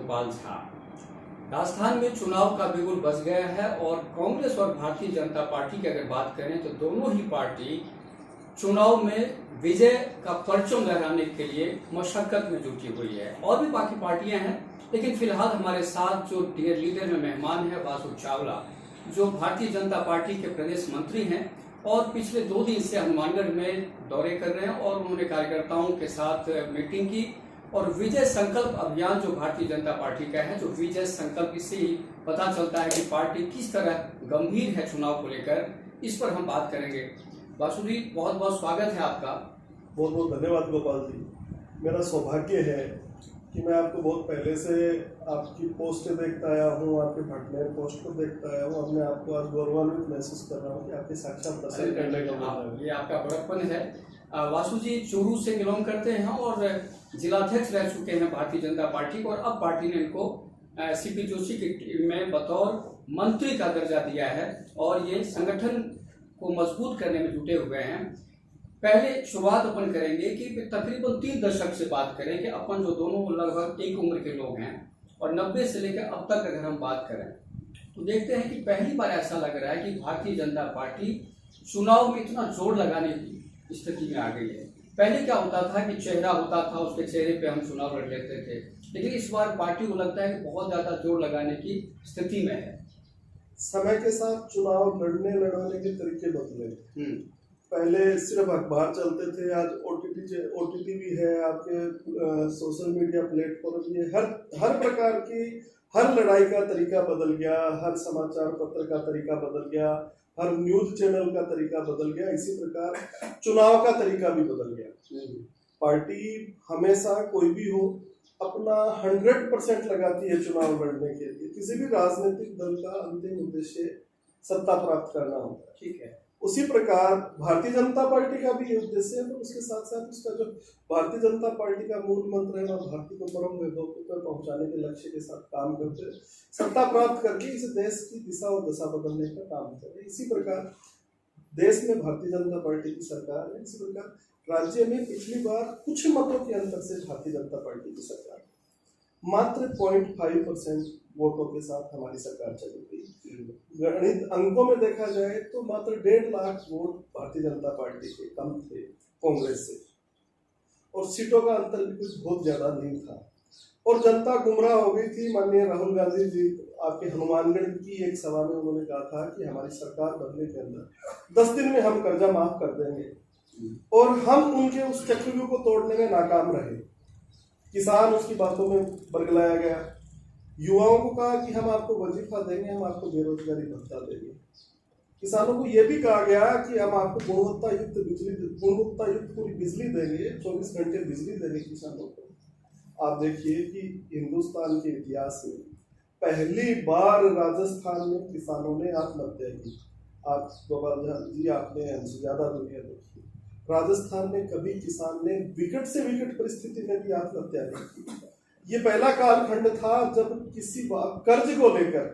गोपाल झा। राजस्थान में चुनाव का बिगुल बज गया है और कांग्रेस और भारतीय जनता पार्टी की अगर बात करें तो दोनों ही पार्टी चुनाव में विजय का परचम लहराने के लिए मशक्कत में जुटी हुई है। और भी बाकी पार्टियां हैं, लेकिन फिलहाल हमारे साथ जो डियर लीडर में मेहमान है वासु चावला, जो भारतीय जनता पार्टी के प्रदेश मंत्री हैं और पिछले 2 दिन से हनुमानगढ़ में दौरे कर रहे हैं और उन्होंने कार्यकर्ताओं के साथ मीटिंग की। और विजय संकल्प अभियान जो भारतीय जनता पार्टी का है, जो विजय संकल्प, इससे ही पता चलता है कि पार्टी किस तरह गंभीर है चुनाव को लेकर, इस पर हम बात करेंगे। वासु जी, बहुत बहुत स्वागत है आपका। बहुत बहुत धन्यवाद गोपाल जी। मेरा सौभाग्य है कि मैं आपको बहुत पहले से आपकी पोस्टें देखता आया हूँ, आपके भटनेर पोस्ट को देखता आया हूँ। अब मैं आपको आज गौरवान्वित महसूस कर रहा हूँ कि आपके साक्षात दर्शन करने का मौका है। ये आपका बड़प्पन है। वासु जी चूरू से बिलोंग करते हैं और जिलाध्यक्ष रह चुके हैं भारतीय जनता पार्टी को, और अब पार्टी ने इनको सीपी जोशी की टीम में बतौर मंत्री का दर्जा दिया है और ये संगठन को मजबूत करने में जुटे हुए हैं। पहले शुरुआत अपन करेंगे कि तकरीबन 3 दशक से बात करें कि अपन जो दोनों लगभग एक उम्र के लोग हैं और 90 से लेकर अब तक अगर हम बात करें तो देखते हैं कि पहली बार ऐसा लग रहा है कि भारतीय जनता पार्टी चुनाव में इतना जोर लगाने की स्थिति में आ गई है। पहले क्या होता था कि चेहरा होता था, उसके चेहरे पे हम चुनाव लड़ लेते थे, लेकिन इस बार पार्टी को लगता है कि बहुत ज्यादा जोर लगाने की स्थिति में है। समय के साथ चुनाव लड़ने के तरीके बदले। पहले सिर्फ अखबार चलते थे, आज ओटीटी भी है, आपके सोशल मीडिया प्लेटफॉर्म भी है। हर प्रकार की हर लड़ाई का तरीका बदल गया, हर समाचार पत्र का तरीका बदल गया, हर न्यूज चैनल का तरीका बदल गया। इसी प्रकार चुनाव का तरीका भी बदल गया। पार्टी हमेशा कोई भी हो अपना 100% लगाती है चुनाव लड़ने के लिए। किसी भी राजनीतिक दल का अंतिम उद्देश्य सत्ता प्राप्त करना होता है, ठीक है। उसी प्रकार भारतीय जनता पार्टी का भी ये उद्देश्य है, तो उसके साथ साथ उसका जो भारतीय जनता पार्टी का मूल मंत्र है, भारतीय को परम वैभव पर पहुंचाने के लक्ष्य के साथ काम करते हैं, सत्ता प्राप्त करके इस देश की दिशा और दशा बदलने का काम करें। इसी प्रकार देश में भारतीय जनता पार्टी की सरकार है। इसी प्रकार राज्य में पिछली बार कुछ मतों के अंतर से भारतीय जनता पार्टी की सरकार मात्र 0.5% वोटों के साथ हमारी सरकार चली गई। गणित अंकों में देखा जाए तो मात्र 1.5 लाख वोट भारतीय जनता पार्टी के कम थे कांग्रेस से, और सीटों का अंतर भी कुछ बहुत ज्यादा नहीं था, और जनता गुमराह हो गई थी। माननीय राहुल गांधी जी आपके हनुमानगढ़ की एक सभा में उन्होंने कहा था कि हमारी सरकार बनने के अंदर 10 दिन में हम कर्जा माफ कर देंगे, और हम उनके उस चक्रव्यूह को तोड़ने में नाकाम रहे। किसान उसकी बातों में बरगलाया गया। युवाओं को कहा कि हम आपको वजीफा देंगे, हम आपको बेरोजगारी भत्ता देंगे। किसानों को यह भी कहा गया कि हम आपको गुणवत्ता युक्त पूरी बिजली देंगे, 24 घंटे बिजली देंगे किसानों को। आप देखिए कि हिंदुस्तान के इतिहास में पहली बार राजस्थान में किसानों ने आत्महत्या की। आप गोपाल जी, आपने हमसे ज्यादा दुनिया देखी, राजस्थान में कभी किसान ने विकट से विकट परिस्थिति में भी आत्महत्या नहीं की। ये पहला कालखंड था जब किसी कर्ज को लेकर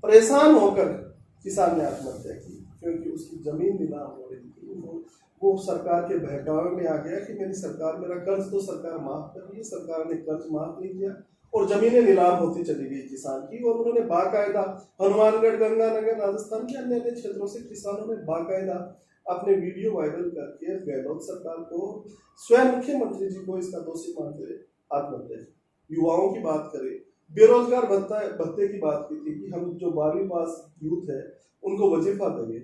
परेशान होकर किसान ने आत्महत्या की, क्योंकि उसकी जमीन नीलाम हो रही थी। वो सरकार के बहकावे में आ गया कि मेरी सरकार, मेरा कर्ज तो सरकार माफ कर रही है। सरकार ने कर्ज माफ नहीं किया और जमीनें नीलाम होती चली गई किसान की। और उन्होंने बाकायदा हनुमानगढ़, गंगानगर, राजस्थान के अन्य क्षेत्रों से किसानों ने बाकायदा अपने वीडियो वायरल करके गहलोत सरकार को, स्वयं मुख्यमंत्री जी को इसका दोषी मानते आत्महत्या की। युवाओं की बात करें, बेरोजगार भत्ते की बात की थी कि हम जो 12वीं पास यूथ है उनको वजीफा देंगे।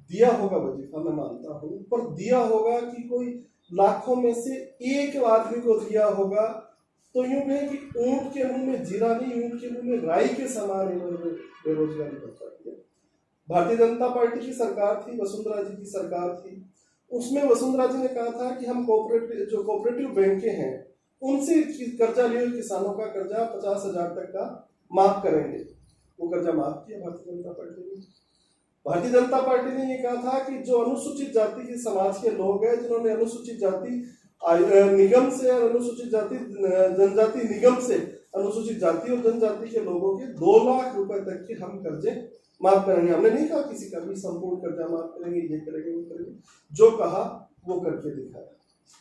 दिया होगा वजीफा, मैं मानता हूँ, पर दिया होगा कि कोई लाखों में से एक आदमी को दिया होगा, तो यूं है कि ऊंट के मुंह में जीरा नहीं, ऊंट के मुंह में राई के समान इन्होंने बेरोजगारी भत्ता दिया। भारतीय जनता पार्टी की सरकार थी, वसुंधरा जी की सरकार थी, उसमें वसुंधरा जी ने कहा था कि हम कोऑपरेटिव बैंकें हैं उनसे कर्जा लिए किसानों का कर्जा 50,000 तक का माफ करेंगे। वो कर्जा माफ किया भारतीय जनता पार्टी ने। भारतीय जनता पार्टी ने ये कहा था कि जो अनुसूचित जाति के समाज के लोग हैं, जिन्होंने अनुसूचित जाति निगम से और अनुसूचित जाति जनजाति निगम से अनुसूचित जाति और जनजाति के लोगों के 2 लाख रुपए तक के हम कर्जे माफ करेंगे। हमने नहीं कहा किसी का भी संपूर्ण कर्जा माफ करेंगे, ये करेंगे वो करेंगे, जो कहा वो करके दिखाया।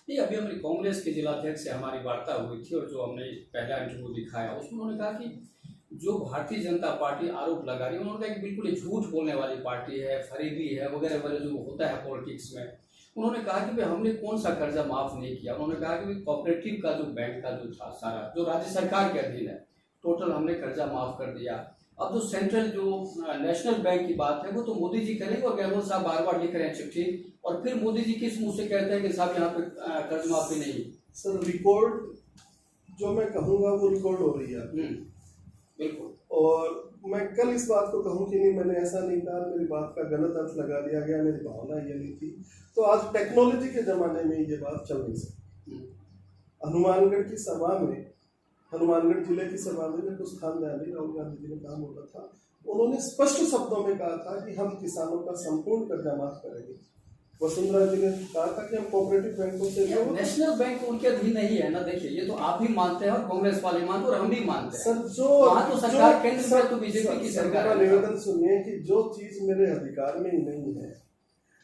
नहीं, अभी हमारी कांग्रेस के जिलाध्यक्ष से हमारी वार्ता हुई थी और जो हमने पहला इंटरव्यू दिखाया उसमें उन्होंने कहा कि जो भारतीय जनता पार्टी आरोप लगा रही है, उन्होंने कहा कि बिल्कुल ये झूठ बोलने वाली पार्टी है, फरेबी है वगैरह वगैरह जो होता है पॉलिटिक्स में। उन्होंने कहा कि भाई हमने कौन सा कर्जा माफ नहीं किया। उन्होंने कहा कि कोऑपरेटिव का जो बैंक का जो था सारा जो राज्य सरकार के अधीन है, टोटल हमने कर्जा माफ कर दिया। अब जो सेंट्रल जो नेशनल बैंक की बात है वो तो मोदी जी करेंगे और गहलोत साहब बार बार लिख रहे हैं चिट्ठी, और फिर मोदी जी किस मुंह से कहते हैं कि साहब यहाँ पे कर्ज माफी नहीं। सर रिकॉर्ड जो मैं कहूँगा वो रिकॉर्ड हो रही है। बिल्कुल। और मैं कल इस बात को कहूँ कि नहीं मैंने ऐसा नहीं कहा, मेरी बात का गलत अर्थ लगा दिया गया, मेरी भावना ये नहीं थी, तो आज टेक्नोलॉजी के जमाने में ये बात चल नहीं सकती। हनुमानगढ़ की सभा में, हनुमानगढ़ जिले की सभा में मेरे को स्थान दयाली राहुल गांधी जी ने काम होता था, उन्होंने स्पष्ट शब्दों में कहा था कि हम किसानों का संपूर्ण कर्जा माफ करेंगे। वसुंधरा जी ने कहा था कि हम कोऑपरेटिव बैंकों से जो नेशनल बैंक उनके अधीन नहीं है ना। देखिए ये तो आप भी मानते हैं और कांग्रेस वाले मानते हैं और हम भी मानते हैं। सर जो वहाँ तो सरकार केंद्र में तो बीजेपी की सरकार है। निवेदन सुनिए कि जो चीज मेरे अधिकार में ही नहीं है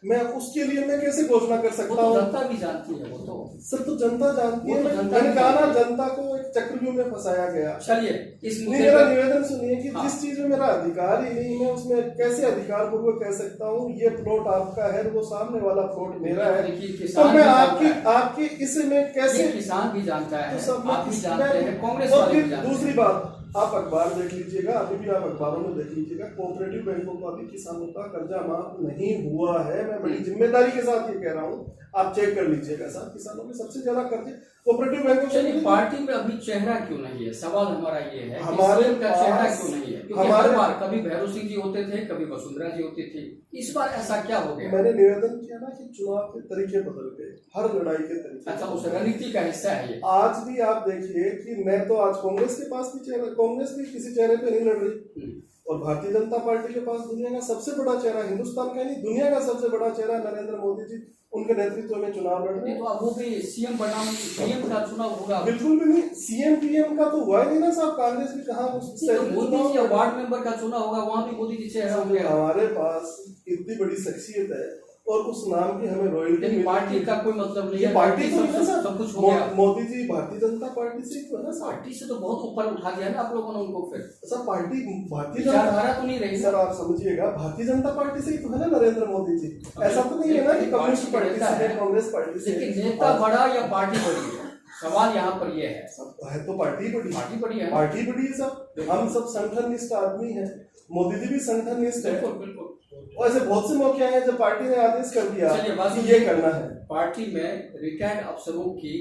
मैं उसके लिए मैं कैसे घोषणा कर सकता हूँ। जनता भी जानती है वो तो। सर तो जनता जानती है, मैंने कहा ना जनता को एक चक्रव्यूह में फंसाया गया। चलिए इस मेरा निवेदन सुनिए कि जिस चीज में मेरा अधिकार ही नहीं है उसमें कैसे अधिकार पूर्वक कह सकता हूँ ये प्लॉट आपका है वो सामने वाला प्लॉट मेरा है, तो मैं आपकी इसमें कैसे। किसान भी जानता है, तो आप भी जानते हैं, कांग्रेस वाले भी जानते हैं। दूसरी बात, आप अखबार देख लीजिएगा, अभी भी आप अखबारों में देख लीजिएगा, कोऑपरेटिव बैंकों का भी किसानों का कर्जा माफ नहीं हुआ है। मैं बड़ी जिम्मेदारी के साथ ये कह रहा हूँ, आप चेक कर लीजिएगा साहब, किसानों में सबसे ज्यादा कर्जे कोऑपरेटिव बैंकों से। पार्टी में अभी चेहरा क्यों नहीं है, सवाल हमारा ये है, हमारे का चेहरा क्यों नहीं है? क्योंकि हर बार कभी भैरव सिंह जी होते थे, कभी वसुंधरा जी होती थी, इस बार ऐसा क्या हो गया? मैंने निवेदन किया ना कि चुनाव के तरीके बदल गए, हर लड़ाई के तरीके। अच्छा, उस रणनीति का हिस्सा है ये। आज भी आप देखिए कि मैं तो आज कांग्रेस के पास भी चेहरा, कांग्रेस भी किसी चेहरे पे नहीं लड़ रही, और भारतीय जनता पार्टी के पास दुनिया का सबसे बड़ा चेहरा, हिंदुस्तान का नहीं दुनिया का सबसे बड़ा चेहरा नरेंद्र मोदी जी, उनके नेतृत्व में चुनाव लड़ रहे हैं। तो अब वो भी सीएम बनाम पीएम का चुनाव होगा? बिल्कुल भी नहीं, सीएम पीएम का तो हुआ ही नहीं ना साहब, कांग्रेस भी कहा मोदी जी वार्ड मेंबर का चुनाव होगा, वहाँ भी मोदी जी चेहरा होगा। हमारे पास इतनी बड़ी शख्सियत है और उस नाम की हमें रॉयल्टी, पार्टी का कोई मतलब नहीं है, पार्टी सब कुछ हो गया। मोदी जी भारतीय जनता पार्टी से तो है ना, पार्टी से तो बहुत ऊपर उठा दिया ना आप लोगों ने उनको। फिर सब पार्टी भारतीय जनता तो नहीं रही सर, आप समझिएगा भारतीय जनता पार्टी से ही तो है ना नरेंद्र मोदी जी, ऐसा तो नहीं है ना कि कम्युनिस्ट पार्टी से, कांग्रेस पार्टी से। लेकिन नेता बड़ा या पार्टी बड़ी है, सवाल यहाँ पर ये है। सब है तो पार्टी बड़ी, पार्टी बड़ी है, पार्टी बड़ी है सब, हम सब संगठननिष्ठ आदमी हैं, मोदी जी भी संगठननिष्ठ है। बिल्कुल। और ऐसे बहुत से मौके आए जब पार्टी ने आदेश कर दिया कि ये करना है। पार्टी में रिटायर्ड अफसरों की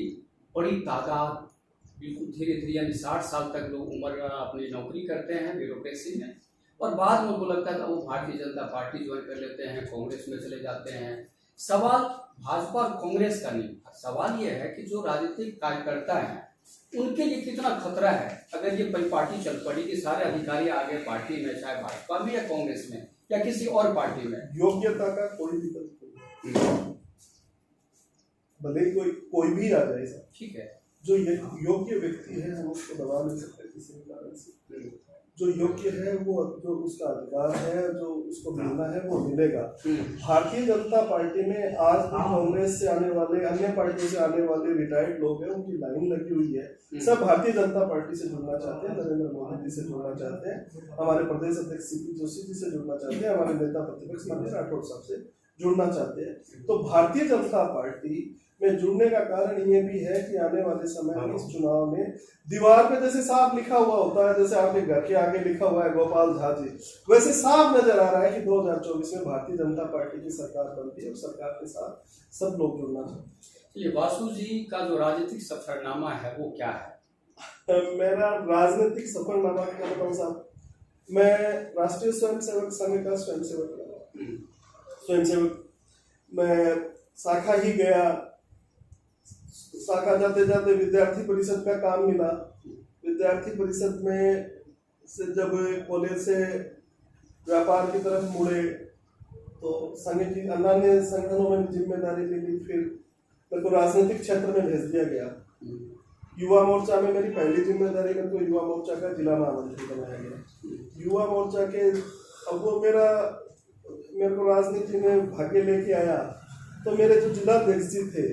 बड़ी तादाद, बिल्कुल धीरे धीरे, यानी 60 साल तक लोग उम्र अपनी नौकरी करते हैं ब्यूरोक्रेसी में, और बाद में उनको लगता है वो भारतीय जनता पार्टी ज्वाइन कर लेते हैं, कांग्रेस में चले जाते हैं। सवाल भाजपा और कांग्रेस का नहीं, सवाल ये है कि जो राजनीतिक कार्यकर्ता हैं उनके लिए कितना खतरा है अगर ये पार्टी चल पड़ी कि सारे अधिकारी आगे पार्टी में, चाहे भाजपा में या कांग्रेस में या किसी और पार्टी में। योग्यता का कोई विकल्प नहीं, भले ही कोई भी आ जाए सर, ठीक है, जो योग्य व्यक्ति है हम उसको दबा नहीं सकते किसी भी कारण से। जो योग्य है वो, जो उसका अधिकार है, जो उसको मिलना है वो मिलेगा। भारतीय जनता पार्टी में आज भी कांग्रेस से आने वाले, अन्य पार्टियों से आने वाले रिटायर्ड लोग हैं, उनकी लाइन लगी हुई है, सब भारतीय जनता पार्टी से जुड़ना चाहते हैं, नरेंद्र मोदी जी से जुड़ना चाहते हैं, हमारे प्रदेश अध्यक्ष सीपी जोशी जी से जुड़ना चाहते हैं, हमारे नेता प्रतिपक्ष माननीय राठौड़ साहब से जुड़ना चाहते हैं। तो भारतीय जनता पार्टी में जुड़ने का कारण ये भी है कि आने वाले समय में इस चुनाव में दीवार पे जैसे साफ लिखा हुआ होता है, जैसे आपके घर के आगे लिखा हुआ है गोपाल झा जी, वैसे साफ नजर आ रहा है कि 2024 में भारतीय जनता पार्टी की सरकार बनती है और सरकार के साथ सब लोग जुड़ना चाहते हैं। ये वासु जी का जो राजनीतिक सफरनामा है वो क्या है? मेरा राजनीतिक सफरनामा क्या बताऊं साहब, मैं राष्ट्रीय स्वयंसेवक संघ का स्वयंसेवक, मैं शाखा ही गया, शाखा जाते जाते विद्यार्थी परिषद का काम मिला, विद्यार्थी परिषद में से जब कॉलेज से व्यापार की तरफ मुड़े तो संघ की अन्य संगठनों में जिम्मेदारी मिली, फिर मेरे को राजनीतिक क्षेत्र में भेज दिया गया। युवा मोर्चा में मेरी पहली जिम्मेदारी, मेरे को युवा मोर्चा का जिला महामंत्री बनाया गया। युवा मोर्चा के अब वो मेरे को राजनीति में भाग्य लेके आया, तो मेरे जो जिलाध्यक्ष जी थे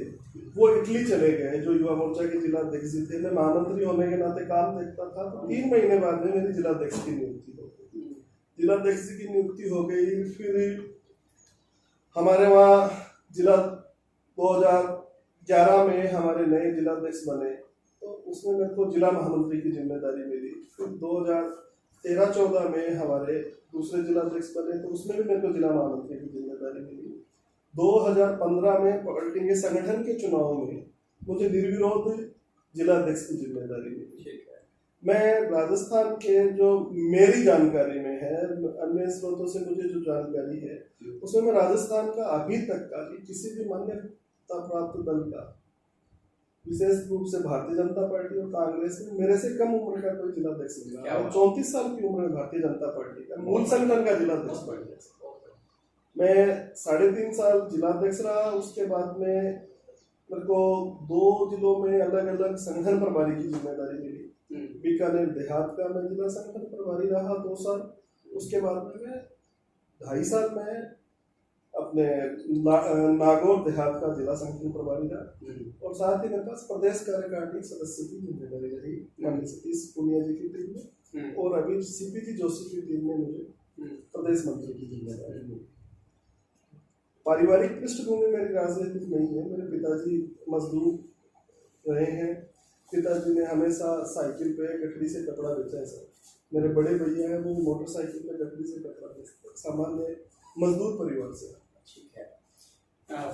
वो इटली चले गए, जो युवा मोर्चा के जिला अध्यक्ष जी थे। मैं महामंत्री होने के नाते काम देखता था, तो 3 महीने बाद में मेरी जिला अध्यक्ष की नियुक्ति हो गई। जिला अध्यक्ष की नियुक्ति हो गई। फिर हमारे वहाँ जिला 2011 में हमारे नए जिला अध्यक्ष बने, तो उसमें मेरे को जिला महामंत्री की जिम्मेदारी मिली। फिर 2013-14 में हमारे दूसरे जिला अध्यक्ष बने, तो उसमें भी मेरे को जिला महामंत्री की जिम्मेदारी मिली। 2015 में पार्टी के संगठन के चुनाव में मुझे निर्विरोध जिला अध्यक्ष की जिम्मेदारी मिली। मैं राजस्थान के, जो मेरी जानकारी में है, अन्य स्रोतों से मुझे जो जानकारी है, उसमें मैं राजस्थान का अभी तक का किसी भी मान्यता प्राप्त दल का, विशेष रूप से भारतीय जनता पार्टी और कांग्रेस में, मेरे से कम उम्र का कोई जिला अध्यक्ष मिला। 34 साल की उम्र में भारतीय जनता पार्टी का मूल संगठन का जिला अध्यक्ष बन गया। मैं 3.5 साल जिला अध्यक्ष रहा। उसके बाद में मेरे को 2 जिलों में अलग अलग संगठन प्रभारी की जिम्मेदारी मिली। बीकानेर देहात का मैं जिला संगठन प्रभारी रहा 2 साल। उसके बाद में मैं 2.5 साल में अपने नागौर देहात का जिला संगठन प्रभारी रहा। और साथ ही मेरे पास प्रदेश कार्यकारिणी सदस्य की जिम्मेदारी रही माननीय सतीश पूनिया जी की टीम में, और अभी सीपी जोशी की टीम में मुझे प्रदेश मंत्री की जिम्मेदारी मिली। पारिवारिक पृष्ठभूमि मेरी राजनीतिक नहीं है। मेरे पिताजी मजदूर रहे हैं। पिताजी ने हमेशा साइकिल पे गठरी से कपड़ा बेचा है सर। मेरे बड़े भैया हैं, वो मोटरसाइकिल पे गठरी से कपड़ा बेचते हैं। सामान्य मजदूर परिवार से। ठीक है।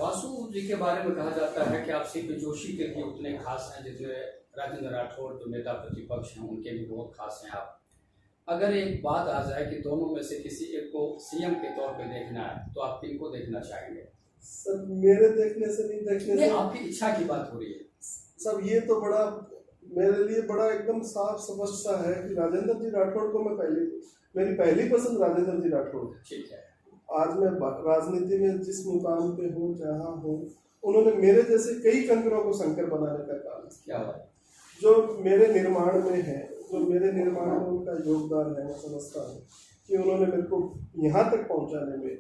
वासु जी के बारे में कहा जाता है कि आप सीपी जोशी के लिए उतने खास हैं जितने राजेंद्र राठौड़ जो नेता प्रतिपक्ष हैं उनके भी बहुत खास हैं आप। अगर एक बात आ जाए कि दोनों में से किसी एक को सीएम के तौर पे देखना है, तो आप किनको देखना चाहेंगे? सर मेरे देखने से नहीं, देखने से आपकी इच्छा की बात हो रही है। सब ये तो बड़ा मेरे लिए बड़ा एकदम साफ स्पष्ट सा है कि राजेंद्र जी राठौड़ को मैं मेरी पहली पसंद राजेंद्र जी राठौड़। ठीक है। आज मैं राजनीति में जिस मुकाम पे हूँ, जहाँ हूँ, उन्होंने मेरे जैसे कई कंकरों को शंकर बनाने का काम क्या है, जो मेरे निर्माण में है, जो मेरे निर्माण में उनका योगदान है। मैं समझता हूँ कि उन्होंने मेरे को यहाँ तक पहुँचाने में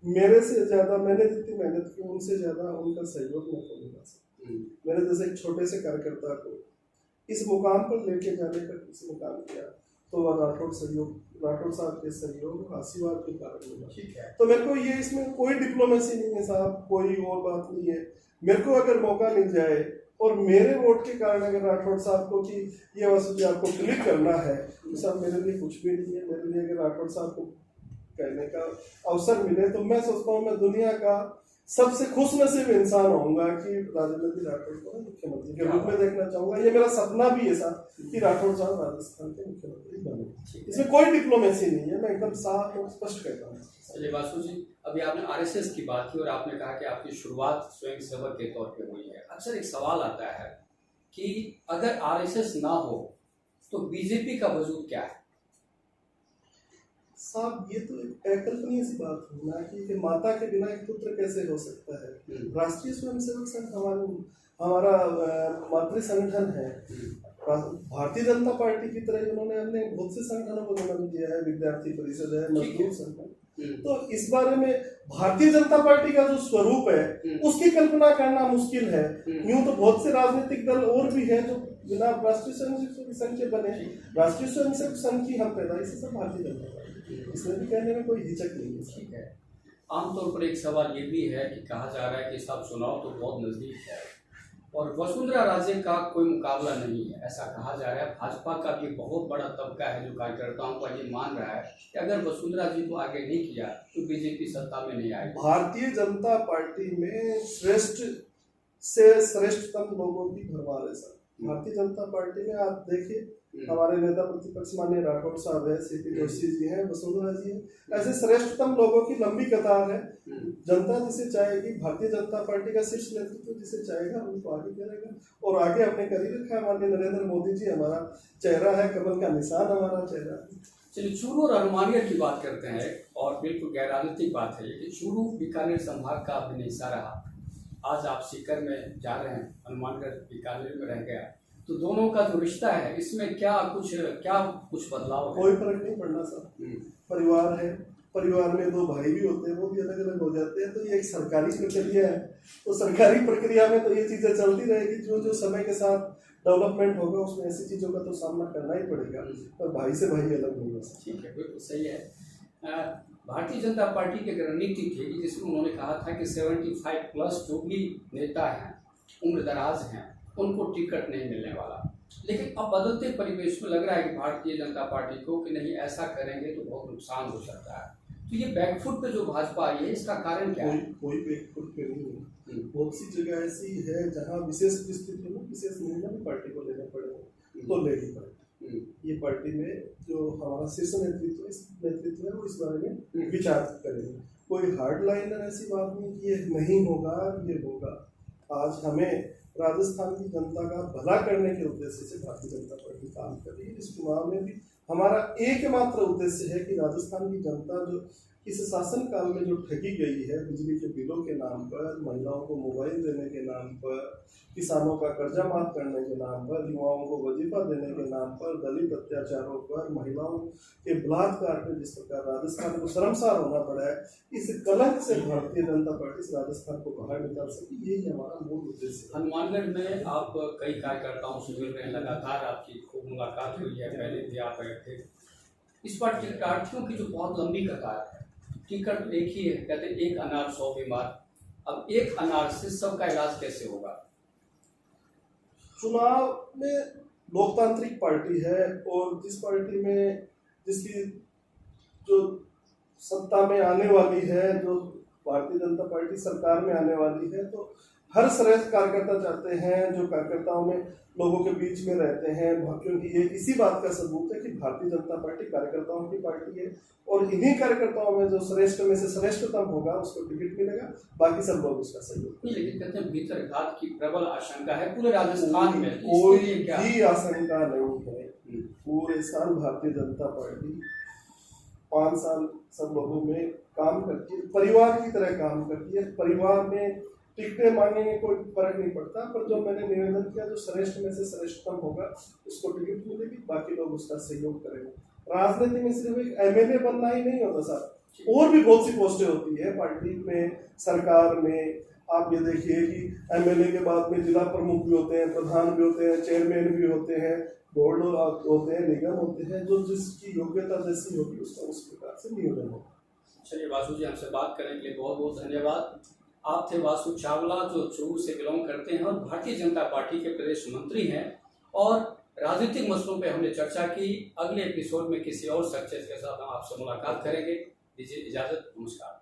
मेरे से ज़्यादा, मैंने जितनी मेहनत की उनसे ज़्यादा उनका सहयोग मैं को मिला सकता। मेरे जैसे एक छोटे से कार्यकर्ता को इस मुकाम पर लेके जाने का किसी ने काम किया, तो वह राठौड़ साहब के सहयोग आशीर्वाद के कारण मिला। ठीक है। तो मेरे को ये, इसमें कोई डिप्लोमेसी नहीं है साहब, कोई और बात नहीं है। मेरे को अगर मौका मिल जाए और मेरे वोट के कारण अगर राठौड़ साहब को कि ये वस्तु आपको क्लिक करना है, तो सब मेरे लिए कुछ भी नहीं है। मेरे लिए अगर राठौड़ साहब को कहने का अवसर मिले, तो मैं सोचता हूँ मैं दुनिया का सबसे खुश नसीब इंसान होऊंगा कि राजेंद्र जी राठौड़ को मुख्यमंत्री के रूप में देखना चाहूंगा। ये मेरा सपना भी है साहब कि राठौड़ साहब राजस्थान के मुख्यमंत्री बने। इसमें कोई डिप्लोमेसी नहीं है, मैं एकदम साफ और स्पष्ट कहता हूँ। चलिए वासु जी, अभी आपने आरएसएस की बात की और आपने कहा कि आपकी शुरुआत स्वयंसेवक के तौर पे हुई है। अक्सर एक सवाल आता है कि अगर आरएसएस ना हो तो बीजेपी का वजूद क्या है? साहब ये तो एक अकल्पनीय सी बात है ना कि माता के बिना एक पुत्र कैसे हो सकता है। राष्ट्रीय स्वयंसेवक संघ हमारा मातृ संगठन है। भारतीय जनता पार्टी की तरह उन्होंने अन्य बहुत से संगठनों को जन्म दिया है, विद्यार्थी परिषद है, मजदूर संगठन। तो इस बारे में भारतीय जनता पार्टी का जो स्वरूप है उसकी कल्पना करना मुश्किल है। यूं तो बहुत से राजनीतिक दल और भी है जो बिना राष्ट्रीय स्वयंसेवक संघ के बने। राष्ट्रीय स्वयंसेवक संघ की हम पैदाइश से सब भारतीय जनता पार्टी, इसमें भी कहने में कोई हिचक नहीं है। ठीक है। आमतौर पर एक सवाल ये भी है कि कहा जा रहा है कि साहब चुनाव तो बहुत नजदीक है और वसुंधरा राजे का कोई मुकाबला नहीं है, ऐसा कहा जा रहा है। भाजपा का भी बहुत बड़ा तबका है जो कार्यकर्ताओं का ये मान रहा है कि अगर वसुंधरा जी को आगे नहीं किया तो बीजेपी सत्ता में नहीं आएगी। भारतीय जनता पार्टी में श्रेष्ठ से श्रेष्ठतम लोगों की भरमार है सर। भारतीय जनता पार्टी में आप देखिए, हमारे नेता प्रतिपक्ष माननीय राठौड़ साहब है, सीपी जोशी जी हैं, वसुंधरा जी हैं, ऐसे श्रेष्ठतम लोगों की लंबी कतार है। जनता जिसे चाहेगी, भारतीय जनता पार्टी का शीर्ष नेतृत्व जिसे चाहेगा उनको आगे करेगा और आगे अपने करीब रखा है। माननीय नरेंद्र मोदी जी हमारा चेहरा है, कमल का निशान हमारा चेहरा है। चलिए चूरू और हनुमानगढ़ की बात करते हैं और बिल्कुल गैर राजनीतिक बात है कि चूरू बीकानेर संभाग का अभी हिस्सा रहा, आज आप सीकर में जा रहे हैं, हनुमानगढ़ बीकानेर में रह गया, तो दोनों का जो रिश्ता है इसमें क्या कुछ बदलाव है? कोई फर्क नहीं पड़ना सर। परिवार है, परिवार में दो भाई भी होते हैं, वो भी अलग अलग हो जाते हैं। तो ये एक सरकारी प्रक्रिया है, तो सरकारी प्रक्रिया में तो ये चीज़ें चलती रहेगी। जो जो समय के साथ डेवलपमेंट होगा उसमें ऐसी चीज़ों का तो सामना करना ही पड़ेगा, पर भाई से भाई अलग नहीं हो सकता। ठीक है, बिल्कुल सही है। भारतीय जनता पार्टी की एक रणनीति थी जिसमें उन्होंने कहा था कि 75+ जो भी नेता हैं, उम्र दराज हैं, उनको टिकट नहीं मिलने वाला। लेकिन अब बदलते परिवेश में लग रहा है कि भारतीय जनता पार्टी को कि नहीं, ऐसा करेंगे तो बहुत नुकसान हो सकता है। तो ये बैकफुट पे जो भाजपा आई है, इसका कारण क्या है? कोई बैकफुट पे नहीं है। बहुत सी जगह ऐसी है जहाँ विशेष स्थिति में विशेष निर्णय भी पार्टी को लेना पड़ेगा, तो लेगी पार्टी। ये पार्टी में जो हमारा शीर्ष नेतृत्व है वो इस बारे में विचार करेंगे। कोई हार्ड लाइनर ऐसी बात नहीं कि ये नहीं होगा, ये होगा। आज हमें राजस्थान की जनता का भला करने के उद्देश्य से भारतीय जनता पार्टी काम कर रही है। इस चुनाव में भी हमारा एकमात्र उद्देश्य है कि राजस्थान की जनता जो इस शासन काल में जो ठगी गई है, बिजली के बिलों के नाम पर, महिलाओं को मोबाइल देने के नाम पर, किसानों का कर्जा माफ करने के नाम पर, युवाओं को वजीफा देने के नाम पर, दलित अत्याचारों पर, महिलाओं के बलात्कार पर जिस प्रकार राजस्थान को शर्मसार होना पड़ा है, इस कलंक से भारतीय जनता पार्टी इस राजस्थान को बाहर निकाल सके, यही हमारा मूल उद्देश्य है। हनुमानगढ़ में आप कई कार्यकर्ताओं से मिल रहे हैं, लगातार आपकी खूब मुलाकात हुई है, पहले भी आप गए थे। इस बार टिकटार्थियों की जो बहुत लंबी कतार है, टिकट एक ही है, कहते हैं एक अनार 100 बीमार। अब एक अनार से सबका इलाज कैसे होगा? चुनाव में लोकतांत्रिक पार्टी है और जिस पार्टी में जिसकी जो सत्ता में आने वाली है, जो भारतीय जनता पार्टी सरकार में आने वाली है, तो हर श्रेष्ठ कार्यकर्ता चाहते हैं जो कार्यकर्ताओं में लोगों के बीच में रहते हैं, क्योंकि ये इसी बात का सबूत है कि भारतीय जनता पार्टी कार्यकर्ताओं की पार्टी है और इन्हीं कार्यकर्ताओं में जो श्रेष्ठ में से श्रेष्ठतम होगा उसको टिकट मिलेगा, बाकी सब लोग उसका सहयोग। लेकिन कहते हैं भीतर घात की प्रबल आशंका है पूरे राजस्थान में, कोई भी आशंका नहीं है। पूरे साल भारतीय जनता पार्टी 5 साल सब लोगों में काम करती है, परिवार की तरह काम करती है। परिवार में टिकटें मांगेंगे कोई फर्क नहीं पड़ता, पर जो मैंने निवेदन किया जो श्रेष्ठ में से श्रेष्ठतम होगा उसको टिकट मिलेगी, बाकी लोग उसका सहयोग करेंगे। राजनीति में सिर्फ एक एमएलए बनना ही नहीं होता साहब, और भी बहुत सी पोस्टें होती है पार्टी में, सरकार में। आप ये देखिए कि एमएलए के बाद में जिला प्रमुख भी होते हैं, प्रधान भी होते हैं, चेयरमैन भी होते हैं, बोर्ड होते हैं, निगम होते हैं, जो जिसकी योग्यता जैसी होगी उसका उस प्रकार से नियोजन होगा। चलिए वासु जी, हमसे बात करने के लिए बहुत बहुत धन्यवाद। आप थे वासु चावला, जो चूरू से बिलोंग करते हैं और भारतीय जनता पार्टी के प्रदेश मंत्री हैं, और राजनीतिक मसलों पे हमने चर्चा की। अगले एपिसोड में किसी और शख्सियत के साथ हम आपसे मुलाकात करेंगे। दीजिए इजाजत, नमस्कार।